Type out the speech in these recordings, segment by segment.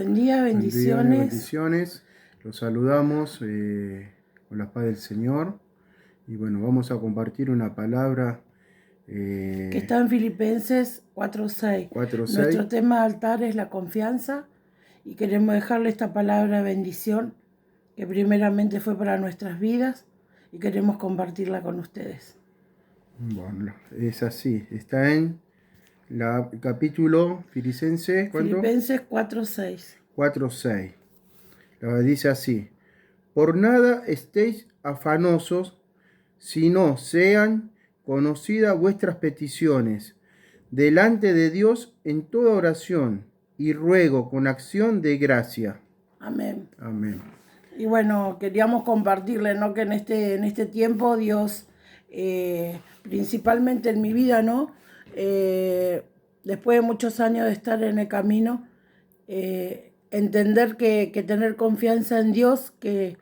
Buen día, Buen día, bendiciones. bendiciones. Los saludamos con la paz del Señor. Y bueno, vamos a compartir una palabra Que está en Filipenses 4:6. 4:6. Nuestro tema de altar es la confianza y queremos dejarle esta palabra de bendición que primeramente fue para nuestras vidas y queremos compartirla con ustedes. Bueno, es así. Está en el capítulo Filipenses, ¿cuánto? Filipenses 4:6. 4:6. Dice así: Por nada estéis afanosos, sino sean conocidas vuestras peticiones delante de Dios en toda oración y ruego con acción de gracia. Amén. Amén. Y bueno, queríamos compartirle, ¿no? Que en este tiempo Dios, principalmente en mi vida, ¿no? Después de muchos años de estar en el camino, entender que tener confianza en Dios, que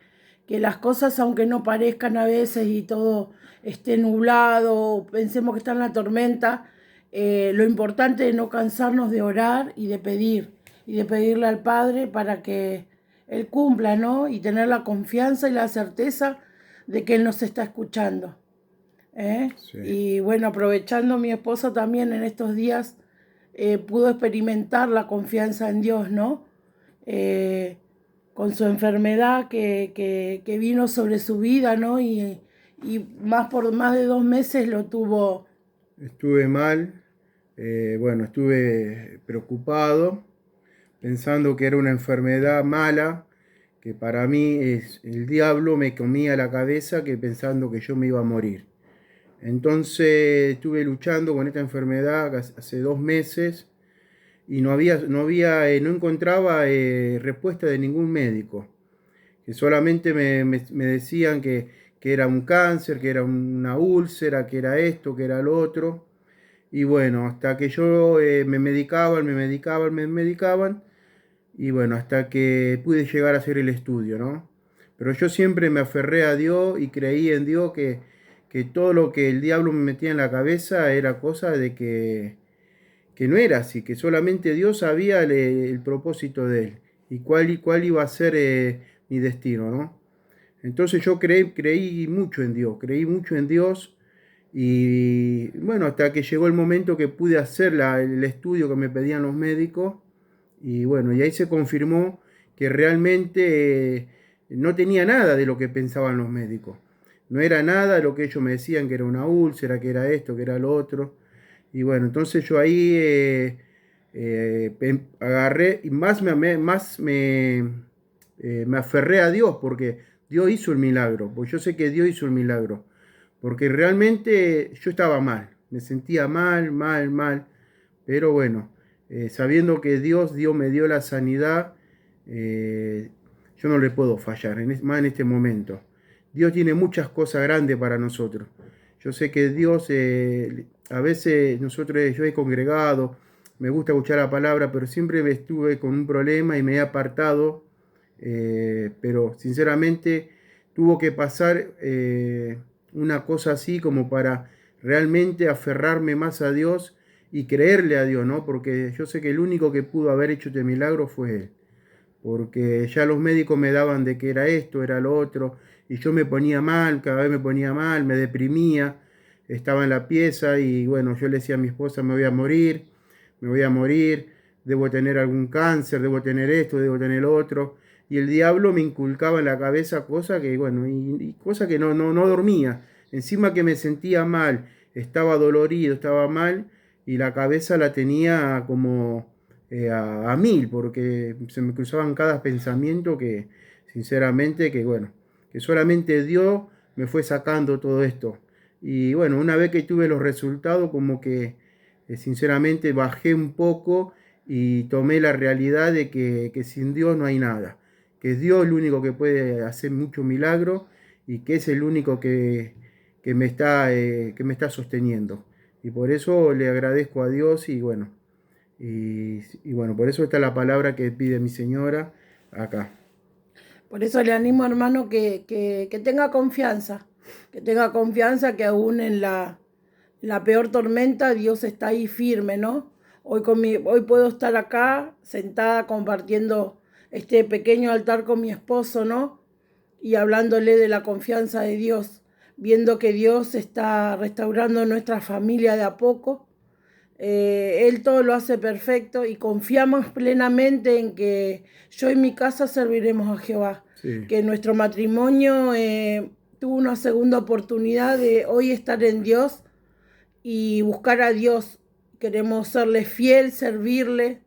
las cosas, aunque no parezcan a veces y todo esté nublado, pensemos que está en la tormenta, lo importante es no cansarnos de orar y de pedirle al Padre para que Él cumpla, ¿no? Y tener la confianza y la certeza de que Él nos está escuchando. Sí. Y bueno, aprovechando mi esposa también en estos días, pudo experimentar la confianza en Dios, ¿no? Con su enfermedad que vino sobre su vida, ¿no? Y por más de 2 meses lo tuvo. Estuve mal, bueno, estuve preocupado, pensando que era una enfermedad mala, que para mí el diablo me comía la cabeza, que pensando que yo me iba a morir. Entonces estuve luchando con esta enfermedad hace 2 meses y no encontraba respuesta de ningún médico, que solamente me decían que era un cáncer, que era una úlcera, que era esto, que era lo otro. Y bueno, hasta que yo me medicaban, y bueno, hasta que pude llegar a hacer el estudio, ¿no? Pero yo siempre me aferré a Dios y creí en Dios que todo lo que el diablo me metía en la cabeza era cosa de que no era así, que solamente Dios sabía el propósito de él y cuál iba a ser mi destino, ¿no? Entonces yo creí mucho en Dios y bueno, hasta que llegó el momento que pude hacer el estudio que me pedían los médicos y bueno, y ahí se confirmó que realmente no tenía nada de lo que pensaban los médicos. No era nada de lo que ellos me decían, que era una úlcera, que era esto, que era lo otro. Y bueno, entonces yo ahí agarré y me aferré a Dios, porque Dios hizo el milagro, porque yo sé que Dios hizo el milagro, porque realmente yo estaba mal, me sentía mal, pero bueno, sabiendo que Dios me dio la sanidad, yo no le puedo fallar, más en este momento. Dios tiene muchas cosas grandes para nosotros. Yo sé que Dios, a veces yo he congregado, me gusta escuchar la palabra, pero siempre me estuve con un problema y me he apartado, pero sinceramente tuvo que pasar una cosa así como para realmente aferrarme más a Dios y creerle a Dios, ¿no? Porque yo sé que el único que pudo haber hecho este milagro fue Él, porque ya los médicos me daban de que era esto, era lo otro, y yo me ponía mal, cada vez me ponía mal, me deprimía, estaba en la pieza y bueno, yo le decía a mi esposa, me voy a morir, debo tener algún cáncer, debo tener esto, debo tener lo otro, y el diablo me inculcaba en la cabeza cosas que, bueno, y cosas que no dormía, encima que me sentía mal, estaba dolorido, estaba mal, y la cabeza la tenía como a mil, porque se me cruzaban cada pensamiento que, sinceramente, que bueno, que solamente Dios me fue sacando todo esto. Y bueno, una vez que tuve los resultados, como que sinceramente bajé un poco y tomé la realidad de que sin Dios no hay nada, que es Dios el único que puede hacer mucho milagro y que es el único que que me está sosteniendo. Y por eso le agradezco a Dios y bueno, y bueno, por eso está la palabra que pide mi señora acá. Por eso le animo, hermano, que tenga confianza que aún en la peor tormenta Dios está ahí firme, ¿no? Hoy puedo estar acá sentada compartiendo este pequeño altar con mi esposo, ¿no? Y hablándole de la confianza de Dios, viendo que Dios está restaurando nuestra familia de a poco. Él todo lo hace perfecto y confiamos plenamente en que yo y mi casa serviremos a Jehová. Sí, Que nuestro matrimonio tuvo una segunda oportunidad de hoy estar en Dios y buscar a Dios. Queremos serle fiel, servirle.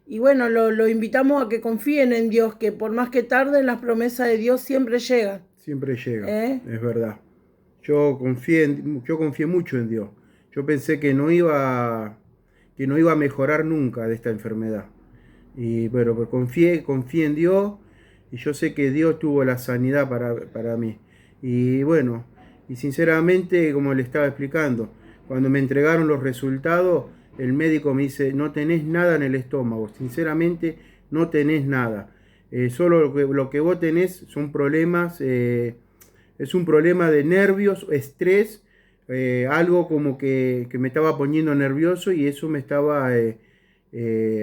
Y bueno, lo invitamos a que confíen en Dios, que por más que tarden, las promesas de Dios siempre llegan. siempre llega, ¿Eh? es verdad. Yo confié mucho en Dios. Yo pensé que no iba a mejorar nunca de esta enfermedad. Y bueno, pues confié en Dios y yo sé que Dios tuvo la sanidad para mí. Y bueno, y sinceramente, como le estaba explicando, cuando me entregaron los resultados, el médico me dice, no tenés nada en el estómago, sinceramente no tenés nada. Solo lo que vos tenés son problemas, es un problema de nervios, estrés, algo como que me estaba poniendo nervioso y eso me estaba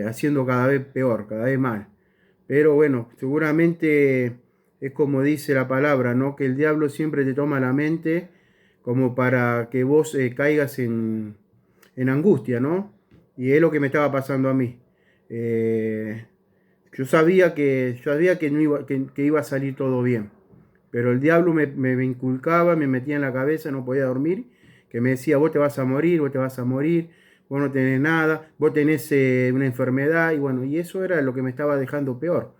haciendo cada vez peor, cada vez mal. Pero bueno, seguramente es como dice la palabra, ¿no? Que el diablo siempre te toma la mente como para que vos caigas en angustia, ¿no? Y es lo que me estaba pasando a mí. Yo sabía que no iba, que iba a salir todo bien, pero el diablo me inculcaba, me metía en la cabeza, no podía dormir, que me decía, vos te vas a morir, vos te vas a morir, vos no tenés nada, vos tenés una enfermedad, y bueno, y eso era lo que me estaba dejando peor,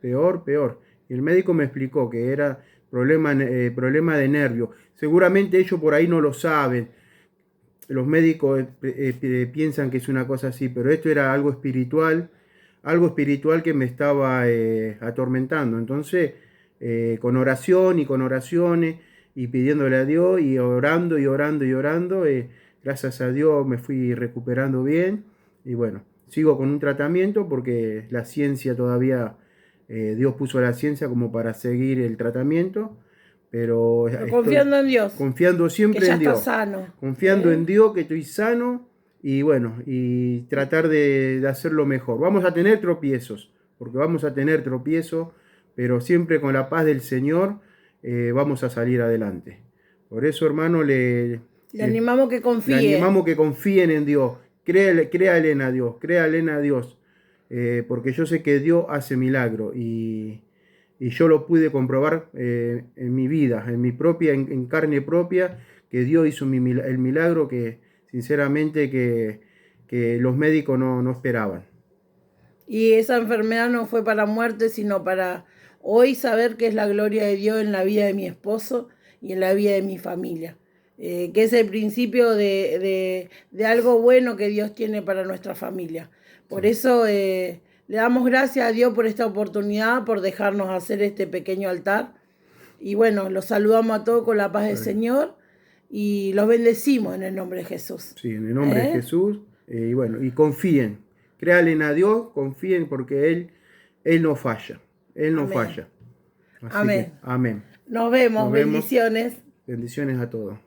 peor, peor. Y el médico me explicó que era problema de nervio. Seguramente ellos por ahí no lo saben, los médicos piensan que es una cosa así, pero esto era algo espiritual que me estaba atormentando. Entonces, con oración y con oraciones y pidiéndole a Dios y orando y orando y orando, gracias a Dios me fui recuperando bien y bueno, sigo con un tratamiento porque la ciencia todavía, Dios puso la ciencia como para seguir el tratamiento, pero estoy Confiando en Dios, confiando que siempre ya en está Dios, sano. confiando en Dios que estoy sano y bueno, y tratar de hacerlo mejor. Vamos a tener tropiezos, porque vamos a tener tropiezos, pero siempre con la paz del Señor vamos a salir adelante. Por eso, hermano, Le animamos que le confíe. animamos que confíen en Dios, créale a Dios, créale a Dios, porque yo sé que Dios hace milagro y yo lo pude comprobar en mi vida, en mi propia, en carne propia, que Dios hizo el milagro que sinceramente que los médicos no esperaban. Y esa enfermedad no fue para muerte, sino para hoy saber que es la gloria de Dios en la vida de mi esposo y en la vida de mi familia. Que es el principio de algo bueno que Dios tiene para nuestra familia. Por Sí. eso le damos gracias a Dios por esta oportunidad, por dejarnos hacer este pequeño altar. Y bueno, los saludamos a todos con la paz del Señor y los bendecimos en el nombre de Jesús. Sí, en el nombre de Jesús. Y bueno, y confíen, créanle a Dios, confíen porque Él no falla, Él no Amén. falla. Así Amén. que, amén. Nos vemos, Nos vemos. bendiciones. Bendiciones a todos.